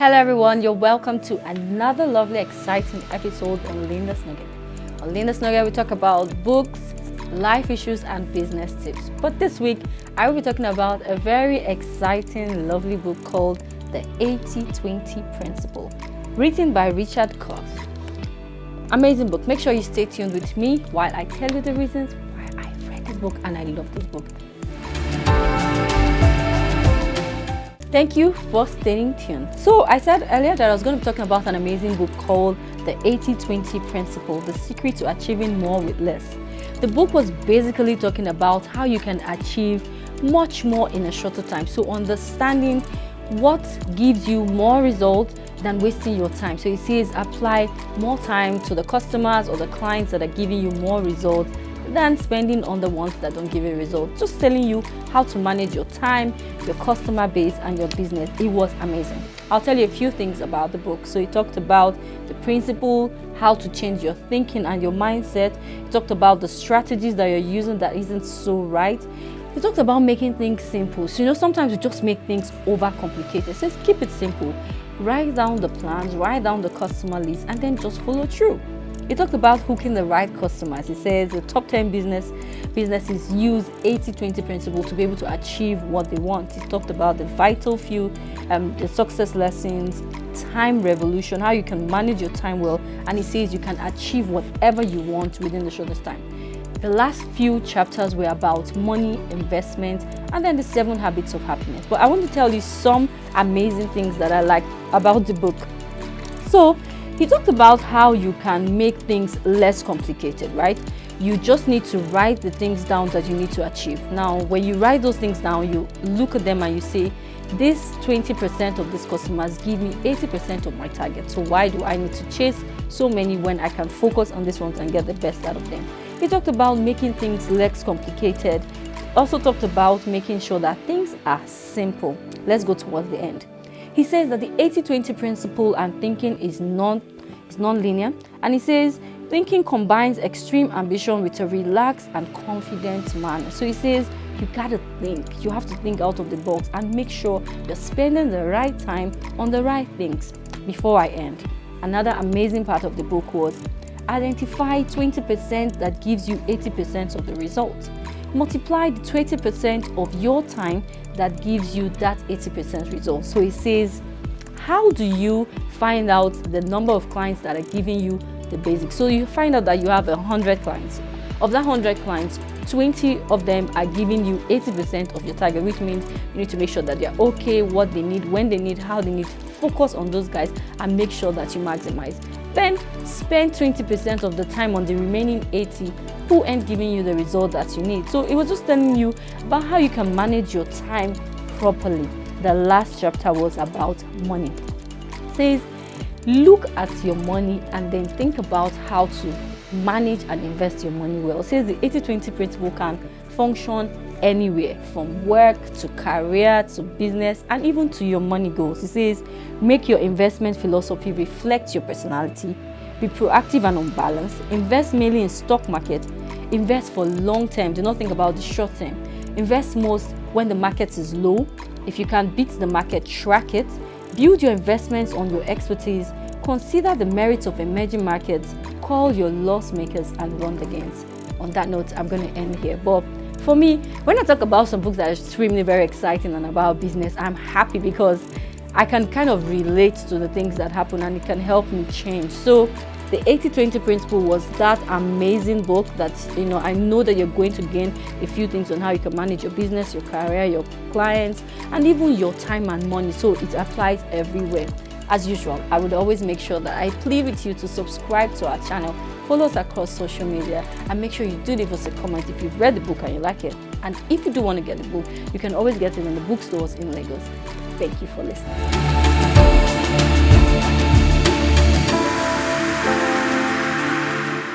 Hello everyone, you're welcome to another lovely, exciting episode on Linda's Nugget. On Linda's Nugget, we talk about books, life issues, and business tips. But this week, I will be talking about a very exciting, lovely book called The 80-20 Principle, written by Richard Koch. Amazing book. Make sure you stay tuned with me while I tell you the reasons why I've read this book and I love this book. Thank you for staying tuned. So I said earlier that I was going to be talking about an amazing book called The 80-20 Principle, The Secret to Achieving More with Less. The book was basically talking about how you can achieve much more in a shorter time. So understanding what gives you more results than wasting your time. So it says apply more time to the customers or the clients that are giving you more results than spending on the ones that don't give you results. Just telling you how to manage your time, your customer base, and your business. It was amazing. I'll tell you a few things about the book. So it talked about the principle, how to change your thinking and your mindset. It talked about the strategies that you're using that isn't so right. It talked about making things simple. So sometimes we just make things overcomplicated. It says keep it simple. Write down the plans, write down the customer list, and then just follow through. It talked about hooking the right customers. It says the top 10 businesses use 80-20 principle to be able to achieve what they want. It talked about the vital few, the success lessons, time revolution, how you can manage your time well, and it says you can achieve whatever you want within the shortest time. The last few chapters were about money, investment, and then the 7 habits of happiness. But I want to tell you some amazing things that I like about the book. So he talked about how you can make things less complicated, right? You just need to write the things down that you need to achieve. Now, when you write those things down, you look at them and you say, this 20% of these customers give me 80% of my target. So why do I need to chase so many when I can focus on this one and get the best out of them? He talked about making things less complicated. Also talked about making sure that things are simple. Let's go towards the end. He says that the 80-20 principle and thinking is non-linear, and he says thinking combines extreme ambition with a relaxed and confident manner. So he says you gotta think, you have to think out of the box and make sure you're spending the right time on the right things. Before I end, another amazing part of the book was identify 20% that gives you 80% of the results. Multiply the 20% of your time that gives you that 80% result. So it says, how do you find out the number of clients that are giving you the basics? So you find out that you have 100 clients. Of that 100 clients, 20 of them are giving you 80% of your target, which means you need to make sure that they're okay, what they need, when they need, how they need. Focus on those guys and make sure that you maximize. Then spend 20% of the time on the remaining 80 who ain't giving you the result that you need. So it was just telling you about how you can manage your time properly. The last chapter was about money. It says, look at your money and then think about how to manage and invest your money well. It says the 80-20 principle can function anywhere, from work to career to business and even to your money goals. It says make your investment philosophy reflect your personality, be proactive and unbalanced, invest mainly in stock market, invest for long term, do not think about the short term, invest most when the market is low. If you can beat the market, track it, build your investments on your expertise, consider the merits of emerging markets, call your loss makers and run the gains. On that note, I'm going to end here. But for me, when I talk about some books that are extremely very exciting and about business, I'm happy because I can kind of relate to the things that happen and it can help me change. So the 80-20 principle was that amazing book that, I know that you're going to gain a few things on how you can manage your business, your career, your clients, and even your time and money. So it applies everywhere. As usual, I would always make sure that I plead with you to subscribe to our channel, follow us across social media, and make sure you do leave us a comment if you've read the book and you like it. And if you do want to get the book, you can always get it in the bookstores in Lagos. Thank you for listening.